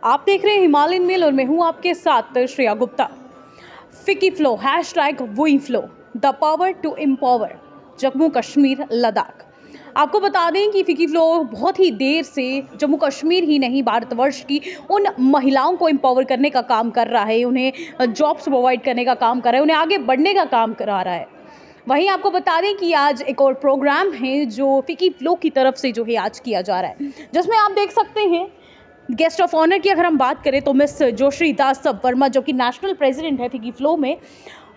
आप देख रहे हैं हिमालयन मेल और मैं हूं आपके साथ Shreya Gupta. FICCI FLO hashtag we FLO the power to empower Jammu Kashmir Ladakh. आपको बता दें कि फिकी फ्लो बहुत ही देर से जम्मू कश्मीर ही नहीं भारतवर्ष की उन महिलाओं को एम्पावर करने का काम कर रहा है, उन्हें जॉब्स प्रोवाइड करने का काम कर रहा है, उन्हें आगे बढ़ने का काम करा रहा है। वहीं आपको बता दें कि आज एक और प्रोग्राम है जो फिकी फ्लो की तरफ से जो है आज किया जा रहा है, जिसमें आप देख सकते हैं गेस्ट ऑफ ऑनर की अगर हम बात करें तो मिस जोशी दास वर्मा जो कि नेशनल प्रेसिडेंट है फिकी फ्लो में,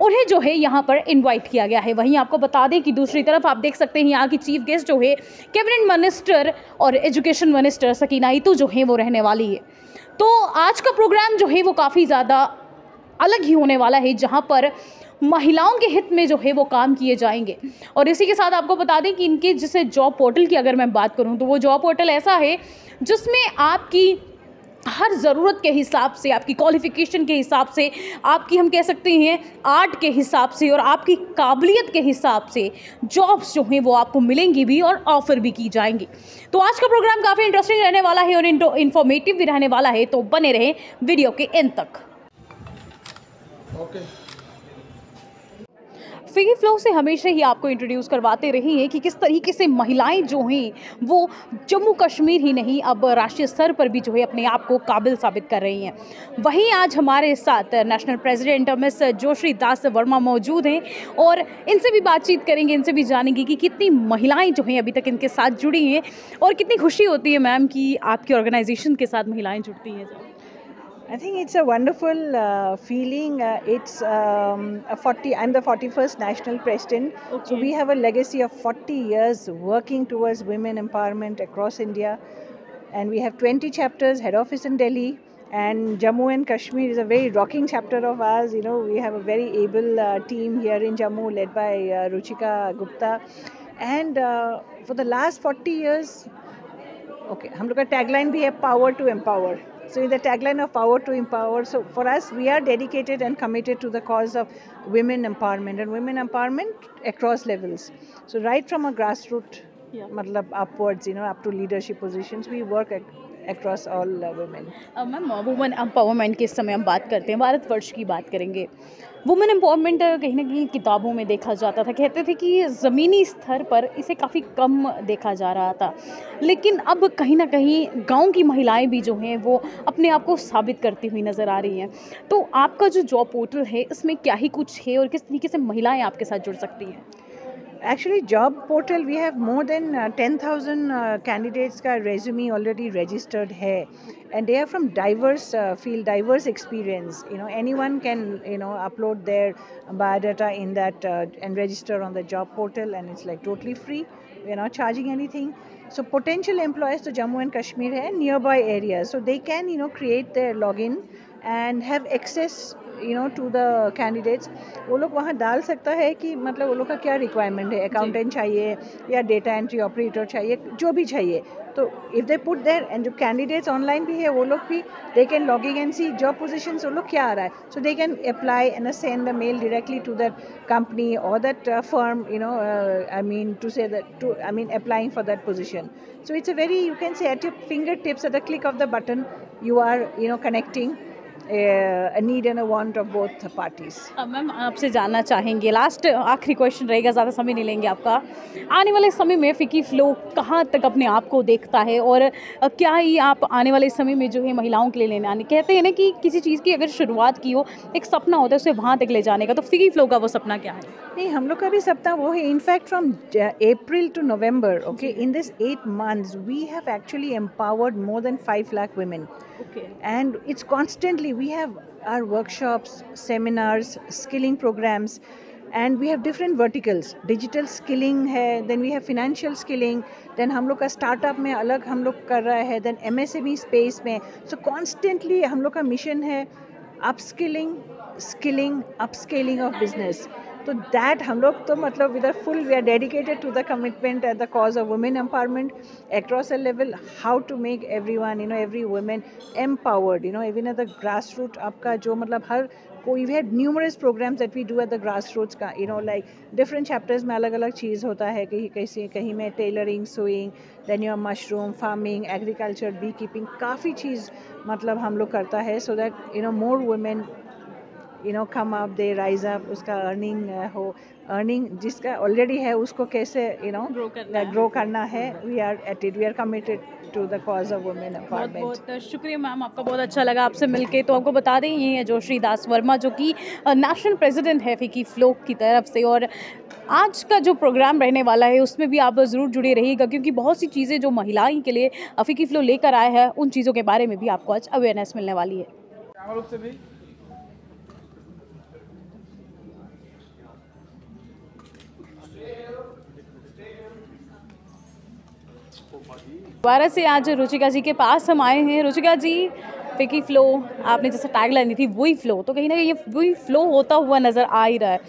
उन्हें जो है यहाँ पर इनवाइट किया गया है। वहीं आपको बता दें कि दूसरी तरफ आप देख सकते हैं यहाँ की चीफ गेस्ट जो है कैबिनेट मिनिस्टर और एजुकेशन मिनिस्टर सकीना ईतू जो है वो रहने वाली है। तो आज का प्रोग्राम जो है वो काफ़ी ज़्यादा अलग ही होने वाला है, जहाँ पर महिलाओं के हित में जो है वो काम किए जाएंगे। और इसी के साथ आपको बता दें कि इनके जैसे जॉब पोर्टल की अगर मैं बात करूं तो वो जॉब पोर्टल ऐसा है जिसमें आपकी हर ज़रूरत के हिसाब से, आपकी क्वालिफ़िकेशन के हिसाब से, आपकी हम कह सकते हैं आर्ट के हिसाब से और आपकी काबिलियत के हिसाब से जॉब्स जो हैं वो आपको मिलेंगी भी और ऑफ़र भी की जाएंगी। तो आज का प्रोग्राम काफ़ी इंटरेस्टिंग रहने वाला है और इन्फॉर्मेटिव भी रहने वाला है, तो बने रहें वीडियो के एंड तक। फिकी फ्लो से हमेशा ही आपको इंट्रोड्यूस करवाते रही हैं कि किस तरीके से महिलाएं जो हैं वो जम्मू कश्मीर ही नहीं अब राष्ट्रीय स्तर पर भी जो है अपने आप को काबिल साबित कर रही हैं। वहीं आज हमारे साथ नेशनल प्रेसिडेंट मिस जोशी दास वर्मा मौजूद हैं और इनसे भी बातचीत करेंगे, इनसे भी जानेंगे कि कितनी महिलाएं जो हैं अभी तक इनके साथ जुड़ी हैं और कितनी खुशी होती है मैम कि आपकी ऑर्गेनाइजेशन के साथ महिलाएँ जुड़ती हैं। I think it's a wonderful feeling. I'm the 41st national president. Okay. So we have a legacy of 40 years working towards women empowerment across India. And we have 20 chapters, head office in Delhi. And Jammu and Kashmir is a very rocking chapter of ours. You know, we have a very able team here in Jammu led by Ruchika Gupta. And for the last 40 years, okay, हम लोग का tagline भी है power to empower. So in the tagline of power to empower, so for us, we are dedicated and committed to the cause of women empowerment and women empowerment across levels. So right from a grassroots, matlab upwards, up to leadership positions, we work across all women. Ma'am women empowerment की इस समय हम बात करते हैं, भारतवर्ष की बात करेंगे। वुमेन एम्पावरमेंट कहीं ना कहीं किताबों में देखा जाता था, कहते थे कि ज़मीनी स्तर पर इसे काफ़ी कम देखा जा रहा था, लेकिन अब कहीं ना कहीं गांव की महिलाएं भी जो हैं वो अपने आप को साबित करती हुई नज़र आ रही हैं। तो आपका जो जॉब पोर्टल है इसमें क्या ही कुछ है और किस तरीके से महिलाएं आपके साथ जुड़ सकती हैं? Actually, job portal, we have more than 10,000 candidates का resume already registered है, and they are from diverse field, diverse experience. Anyone can upload their biodata in that and register on the job portal, and it's like totally free. We are not charging anything. So potential employees to Jammu and Kashmir है nearby areas, so they can create their login and have access to the candidates. वो लोग वहाँ डाल सकता है कि मतलब वो लोग का क्या रिक्वायरमेंट है, अकाउंटेंट चाहिए या डेटा एंट्री ऑपरेटर चाहिए, जो भी चाहिए। तो if they put there, and जो कैंडिडेट्स ऑनलाइन भी है वो लोग भी they can logging and see job positions वो लोग क्या आ रहा है, so they can apply and send the mail directly to that company और that firm, applying for that position. So it's a very, you can say, at your fingertips, at the click of the button, you are connecting a need and a want of both parties. Ma'am आपसे जानना चाहेंगे, last आखिरी question रहेगा, ज़्यादा समय नहीं लेंगे आपका। आने वाले समय में फिकी फ्लो कहाँ तक अपने आप को देखता है और क्या ही आप आने वाले समय में जो है महिलाओं के लिए लेने आने, कहते हैं ना कि किसी चीज़ की अगर शुरुआत की हो, एक सपना होता है उसे वहाँ तक ले जाने का, तो फिकी फ्लो का वो सपना क्या है? नहीं, हम लोग का भी सपना वो है। In fact from April to November, okay, in this 8 months we have actually empowered more than 5 lakh women. Okay. And it's constantly, we have our workshops, seminars, skilling programs, and we have different verticals. Digital skilling है, then we have financial skilling, then हम लोग का startup में अलग हम लोग कर रहा है, then MSME space में. So constantly हम लोग का mission है upskilling, skilling, upscaling of business. तो दैट हम लोग तो मतलब with full we are dedicated to the commitment at the cause of women empowerment across a level, how to make everyone every women empowered, even at the grass root. आपका जो मतलब हर कोई, we had numerous programmes that we do at the grass roots का, like different chapters में अलग अलग चीज़ होता है, कहीं में tailoring, sewing, then your mushroom farming, agriculture, beekeeping, काफ़ी चीज़ मतलब हम लोग करता है, so that more women come up, they rise up, उसका अर्निंग जिसका ऑलरेडी है उसको कैसे ग्रो करना है। We are at it, we are committed to the cause of women empowerment. बहुत बहुत शुक्रिया मैम, आपका बहुत अच्छा लगा आपसे मिलके। तो आपको बता दें ये है जोशी दास वर्मा, जो कि नेशनल प्रेसिडेंट है फिकी फ्लो की तरफ से। और आज का जो प्रोग्राम रहने वाला है उसमें भी आप ज़रूर जुड़े रहिएगा, क्योंकि बहुत सी चीज़ें जो महिलाएं के लिए फिकी फ्लो लेकर आए हैं उन चीज़ों के बारे में भी आपको आज अवेयरनेस मिलने वाली है। दोबारा से आज रुचिका जी के पास हम आए हैं। रुचिका जी, फिकी फ्लो आपने जैसे टैगलाइन दी थी वही फ्लो, तो कहीं ना कहीं ये वही फ्लो होता हुआ नज़र आ ही रहा है।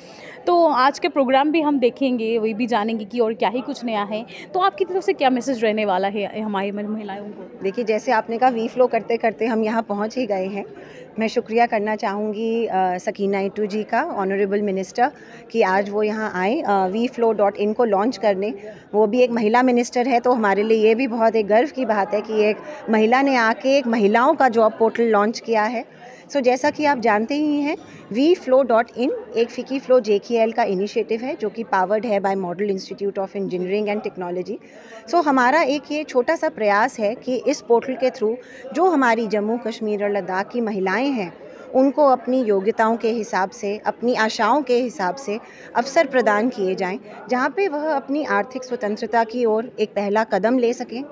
तो आज के प्रोग्राम भी हम देखेंगे, वही भी जानेंगे कि और क्या ही कुछ नया है। तो आपकी तरफ से क्या मैसेज रहने वाला है हमारी महिलाओं को? देखिए, जैसे आपने कहा वी फ्लो करते करते हम यहाँ पहुँच ही गए हैं। मैं शुक्रिया करना चाहूँगी सकीना इटू जी का, ऑनरेबल मिनिस्टर, कि आज वो यहाँ आए WeFlow.in को लॉन्च करने। वो भी एक महिला मिनिस्टर है, तो हमारे लिए ये भी बहुत एक गर्व की बात है कि एक महिला ने आके एक महिलाओं का जॉब पोर्टल लॉन्च किया है। सो जैसा कि आप जानते ही हैं, WeFlow.in एक फिकी फ्लो JKL का इनिशिएटिव है जो कि पावर्ड है by model institute of engineering and technology. So हमारा एक ये छोटा सा प्रयास है कि इस पोर्टल के थ्रू जो हमारी जम्मू कश्मीर और लद्दाख की महिलाएं हैं उनको अपनी योग्यताओं के हिसाब से, अपनी आशाओं के हिसाब से अवसर प्रदान किए जाएं, जहां पे वह अपनी आर्थिक स्वतंत्रता की ओर एक पहला कदम ले सकें,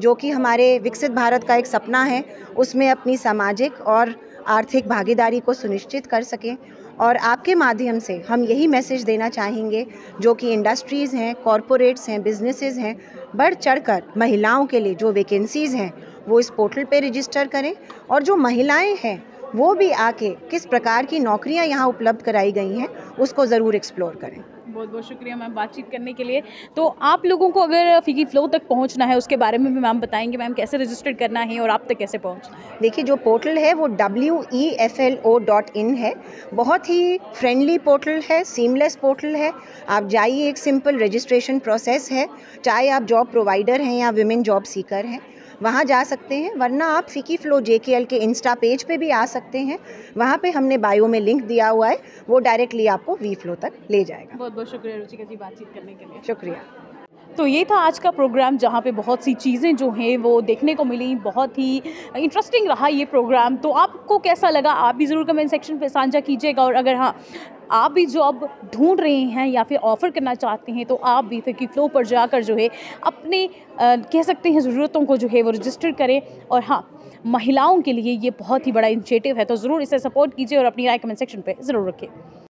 जो कि हमारे विकसित भारत का एक सपना है, उसमें अपनी सामाजिक और आर्थिक भागीदारी को सुनिश्चित कर सकें। और आपके माध्यम से हम यही मैसेज देना चाहेंगे, जो कि इंडस्ट्रीज़ हैं, कॉरपोरेट्स हैं, बिजनेसेस हैं, बढ़ चढ़कर महिलाओं के लिए जो वैकेंसीज़ हैं वो इस पोर्टल पे रजिस्टर करें, और जो महिलाएं हैं वो भी आके किस प्रकार की नौकरियां यहाँ उपलब्ध कराई गई हैं उसको ज़रूर एक्सप्लोर करें। बहुत बहुत शुक्रिया मैम बातचीत करने के लिए। तो आप लोगों को अगर फिकी फ्लो तक पहुंचना है उसके बारे में भी मैम बताएंगे, मैम कैसे रजिस्टर करना है और आप तक कैसे पहुंचना है? देखिए, जो पोर्टल है वो WeFlow.in है। बहुत ही फ्रेंडली पोर्टल है, सीमलेस पोर्टल है। आप जाइए, एक सिंपल रजिस्ट्रेशन प्रोसेस है, चाहे आप जॉब प्रोवाइडर हैं या विमेन जॉब सीकर हैं, वहाँ जा सकते हैं। वरना आप फिकी फ्लो JKL के इंस्टा पेज पे भी आ सकते हैं, वहाँ पे हमने बायो में लिंक दिया हुआ है, वो डायरेक्टली आपको वी फ्लो तक ले जाएगा। बहुत बहुत शुक्रिया रुचिका जी बातचीत करने के लिए। शुक्रिया। तो ये था आज का प्रोग्राम, जहाँ पे बहुत सी चीज़ें जो हैं वो देखने को मिली। बहुत ही इंटरेस्टिंग रहा ये प्रोग्राम। तो आपको कैसा लगा आप भी ज़रूर कमेंट सेक्शन पे साझा कीजिएगा। और अगर हाँ आप भी जॉब ढूंढ रहे हैं या फिर ऑफ़र करना चाहते हैं तो आप भी फिकी फ्लो पर जाकर जो है अपने कह सकते हैं ज़रूरतों को जो है वो रजिस्टर करें। और हाँ, महिलाओं के लिए ये बहुत ही बड़ा इनिशिएटिव है, तो ज़रूर इसे सपोर्ट कीजिए और अपनी राय कमेंट सेक्शन पे ज़रूर रखें।